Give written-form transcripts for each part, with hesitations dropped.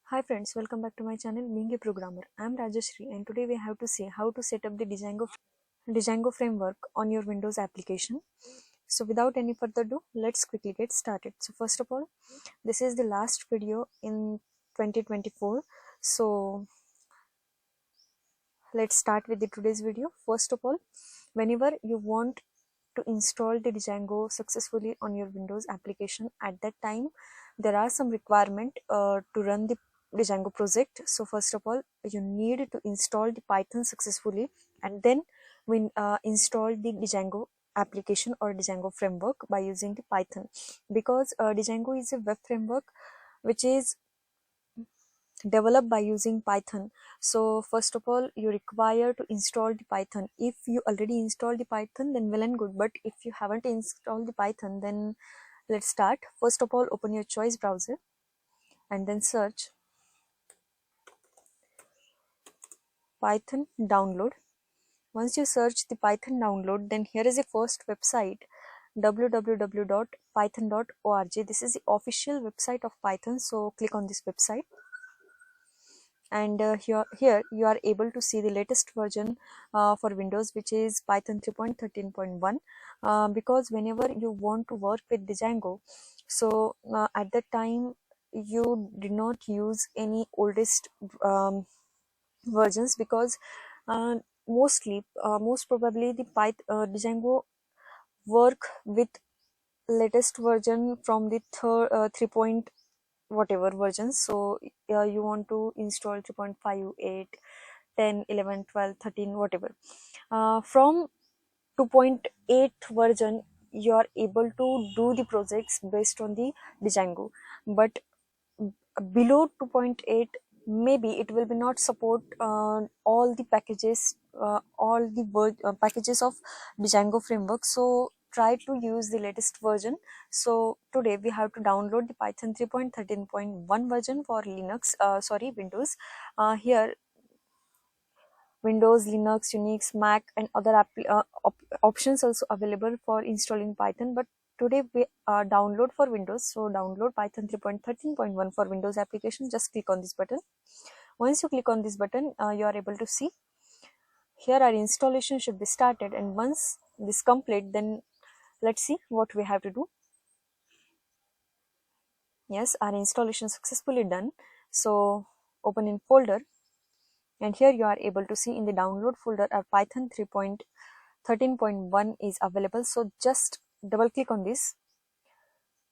Hi friends, welcome back to my channel Being a Programmer. I am Rajashri and today we have to see how to set up the Django framework on your Windows application. So without any further ado, let's quickly get started. So first of all, this is the last video in 2024. So let's start with today's video. First of all, whenever you want to install the Django successfully on your Windows application, at that time there are some requirement to run the Django project. So first of all, you need to install the Python successfully, and then we install the Django application or Django framework by using the Python, because Django is a web framework which is developed by using Python. So first of all, you require to install the Python. If you already installed the Python, then well and good, but if you haven't installed the Python, then let's start. First of all, open your choice browser and then search Python download. Once you search the Python download, then here is a first website, www.python.org. This is the official website of Python, so click on this website. And here you are able to see the latest version for Windows, which is Python 3.13.1, because whenever you want to work with Django, so at that time you did not use any oldest versions, because most probably the Django work with latest version from the 3 point whatever versions. So you want to install 3.5, 8, 10, 11, 12, 13, whatever. From 2.8 version, you are able to do the projects based on the Django, but below 2.8, maybe it will be not support all the packages, packages of Django framework. So try to use the latest version. So today we have to download the Python 3.13.1 version for Windows. Here Windows, Linux, Unix, Mac, and other options also available for installing Python. But today we download for Windows. So download Python 3.13.1 for Windows application. Just click on this button. Once you click on this button, you are able to see here our installation should be started. And once this complete, then let's see what we have to do. Yes, our installation successfully done. So open in folder. And here you are able to see in the download folder our Python 3.13.1 is available. So just double click on this.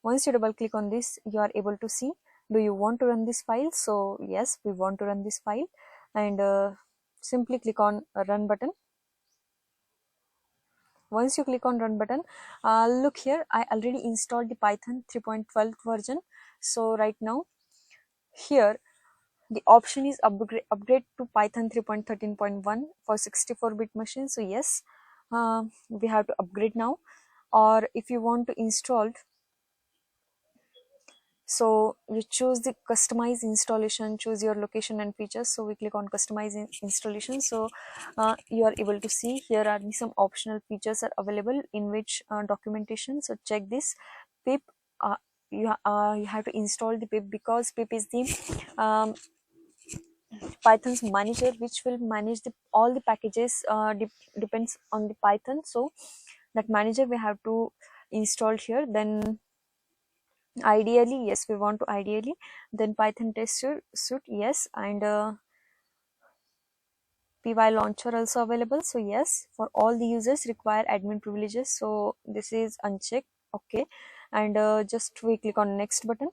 Once you double click on this, you are able to see, do you want to run this file? So yes, we want to run this file, and simply click on run button. Once you click on run button, look here, I already installed the Python 3.12 version. So right now here the option is upgrade to Python 3.13.1 for 64-bit machine. So yes, we have to upgrade now. Or if you want to install, so you choose the customize installation, choose your location and features. So we click on customize installation. So you are able to see here are some optional features are available in which documentation. So check this. Pip, you have to install the pip, because pip is the Python's manager, which will manage all the packages depends on the Python. So that manager we have to install here. Then ideally, yes, we want to ideally, then Python test suite, yes, and py launcher also available. So yes, for all the users require admin privileges, so this is unchecked. Okay, and just we click on next button.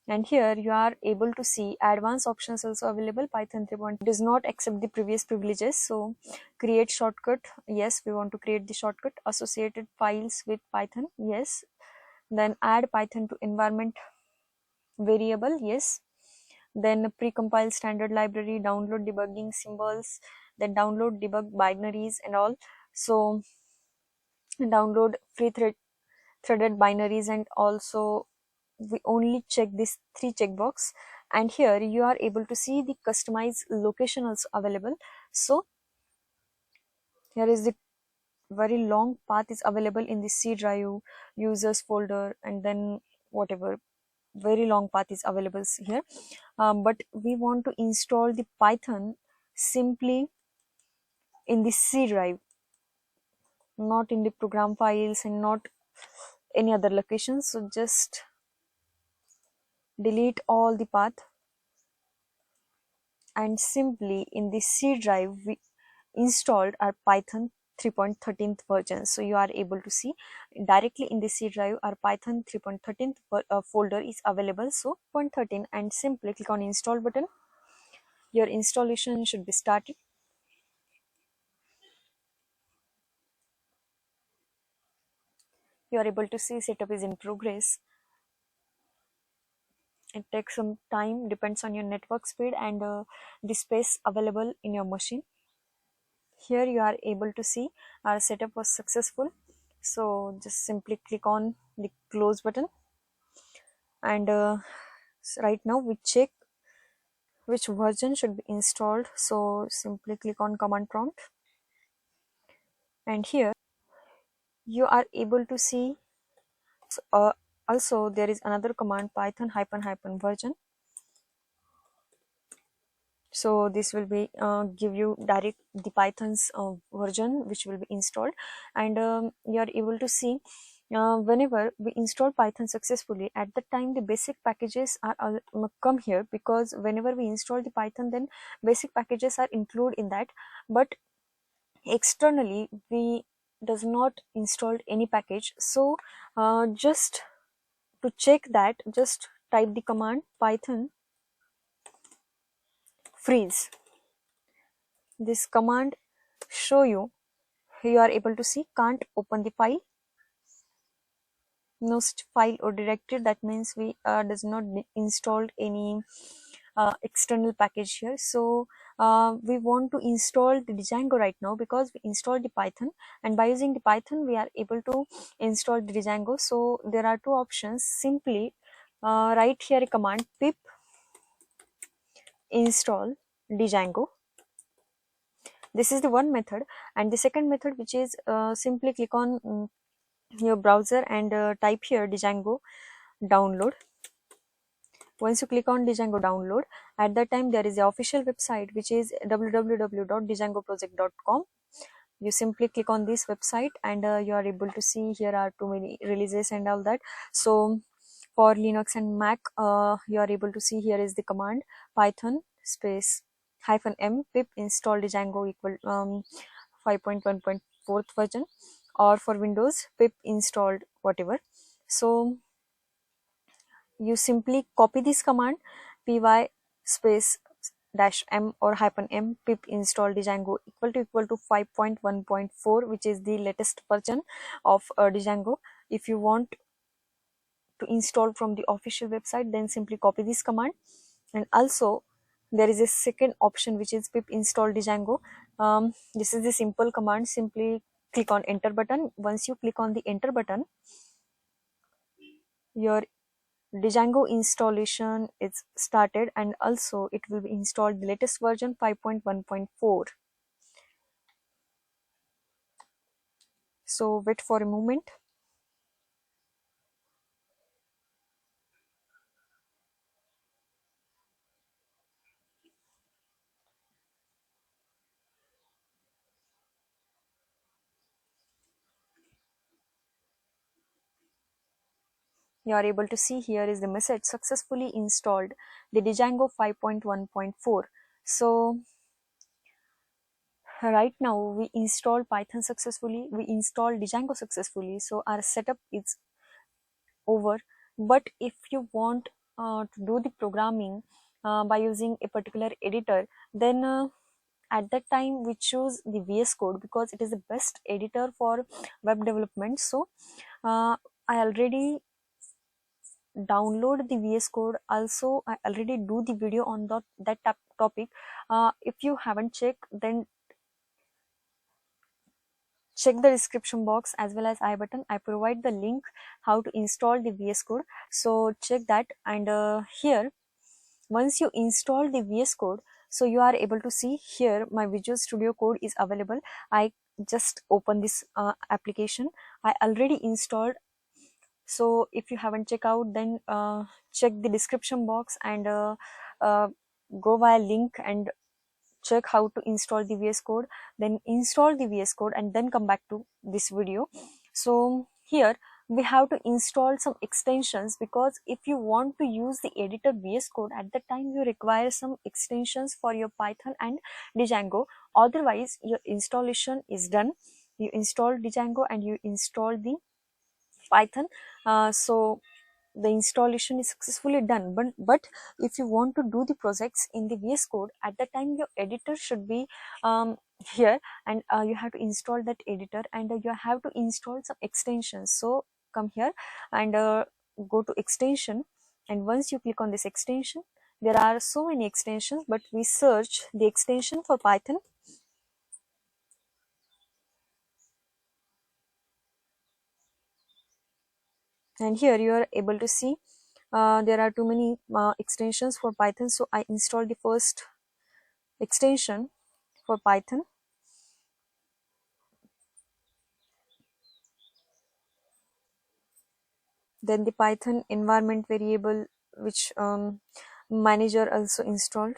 And here you are able to see advanced options also available. Python 3 does not accept the previous privileges. So create shortcut, yes, we want to create the shortcut. Associated files with Python, yes. Then add Python to environment variable, yes. Then precompile standard library, download debugging symbols, then download debug binaries and all. So download threaded binaries, and also we only check this 3 checkbox. And here you are able to see the customized location also available. So here is the very long path is available in the C drive, users folder, and then whatever very long path is available here, but we want to install the Python simply in the C drive, not in the program files and not any other location. So just delete all the path, and simply in the C drive we installed our Python 3.13th version. So you are able to see directly in the C drive our Python 3.13th folder is available, so 0.13, and simply click on install button. Your installation should be started. You are able to see setup is in progress. It takes some time, depends on your network speed and the space available in your machine. Here you are able to see our setup was successful. So just simply click on the close button, and so right now we check which version should be installed. So simply click on command prompt, and here you are able to see also there is another command, python hyphen version. So this will be give you direct the Python's version which will be installed, and you are able to see whenever we install Python successfully, at the time the basic packages are come here, because whenever we install the Python, then basic packages are included in that, but externally we does not install any package. So just to check that, just type the command python freeze. This command show you are able to see can't open the file, no such file or directory. That means we does not installed any external package here. So we want to install the Django right now, because we installed the Python, and by using the Python we are able to install the Django. So there are two options. Simply write here a command pip install Django. This is the one method, and the second method, which is simply click on your browser and type here Django download. Once you click on Django download, at that time there is the official website which is www.djangoproject.com. You simply click on this website, and you are able to see here are too many releases and all that. So for Linux and Mac, you are able to see here is the command python space -m pip install Django equal 5.1.4th version, or for Windows pip installed whatever. So you simply copy this command py space -m or -m pip install Django equal to 5.1.4, which is the latest version of Django. If you want to install from the official website, then simply copy this command. And also there is a second option which is pip install Django. This is the simple command. Simply click on enter button. Once you click on the enter button, your Django installation is started, and also it will be installed the latest version 5.1.4. So wait for a moment. You are able to see here is the message successfully installed the Django 5.1.4. So right now we installed Python successfully, we installed Django successfully, so our setup is over. But if you want to do the programming by using a particular editor, then at that time we choose the VS Code, because it is the best editor for web development. So I already download the VS Code. Also I already do the video on that topic. If you haven't checked, then check the description box as well as I button. I provide the link how to install the VS Code, so check that. And here once you install the VS Code, so you are able to see here my Visual Studio Code is available. I just open this application. I already installed So if you haven't checked out, then check the description box and uh, go via link and check how to install the VS Code, then install the VS Code and then come back to this video. So here we have to install some extensions, because if you want to use the editor VS Code, at that time you require some extensions for your Python and Django. Otherwise your installation is done. You install Django and you install the Python. So the installation is successfully done. But if you want to do the projects in the VS Code, at that time your editor should be here, and you have to install that editor, and you have to install some extensions. So come here and go to extension, and once you click on this extension, there are so many extensions, but we search the extension for Python. And here you are able to see there are too many extensions for Python. So I installed the first extension for Python. Then the Python environment variable, which manager also installed.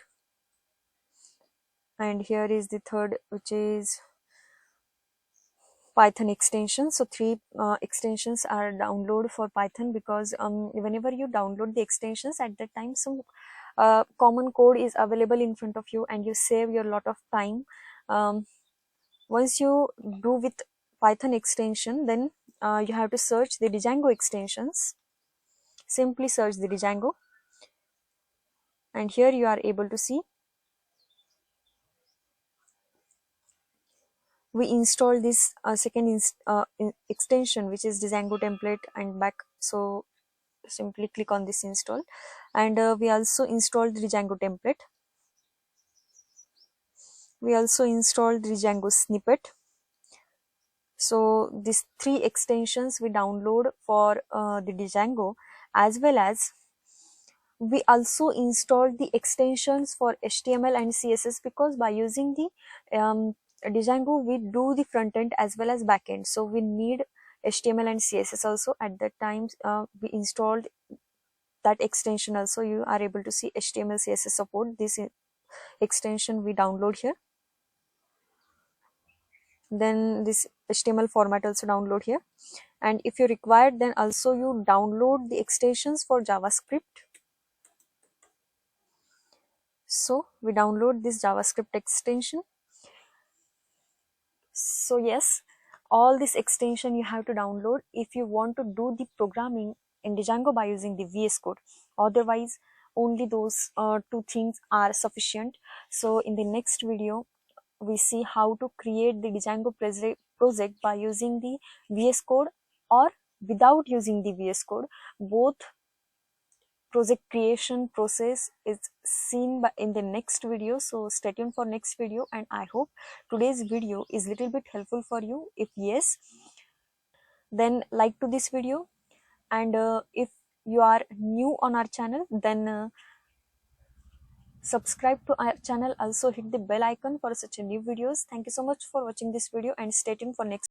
And here is the third, which is Python extension. So three extensions are downloaded for Python, because whenever you download the extensions, at that time some common code is available in front of you, and you save your lot of time. Once you do with Python extension, then you have to search the Django extensions. Simply search the Django, and here you are able to see we install this second extension, which is Django template and back. So simply click on this install, and we also installed the Django template. We also installed the Django snippet. So these three extensions we download for the Django, as well as we also installed the extensions for HTML and CSS, because by using the Django we do the front end as well as back end, so we need HTML and CSS also. At that time we installed that extension also. You are able to see HTML CSS support. This extension we download here. Then this HTML format also download here, and if you require, then also you download the extensions for JavaScript. So we download this JavaScript extension. So yes, all this extension you have to download if you want to do the programming in Django by using the VS Code. Otherwise only those two things are sufficient. So in the next video we see how to create the Django project by using the VS Code or without using the VS Code. Both project creation process is seen in the next video. So stay tuned for next video, and I hope today's video is little bit helpful for you. If yes, then like to this video, and if you are new on our channel, then subscribe to our channel. Also hit the bell icon for such a new videos. Thank you so much for watching this video, and stay tuned for next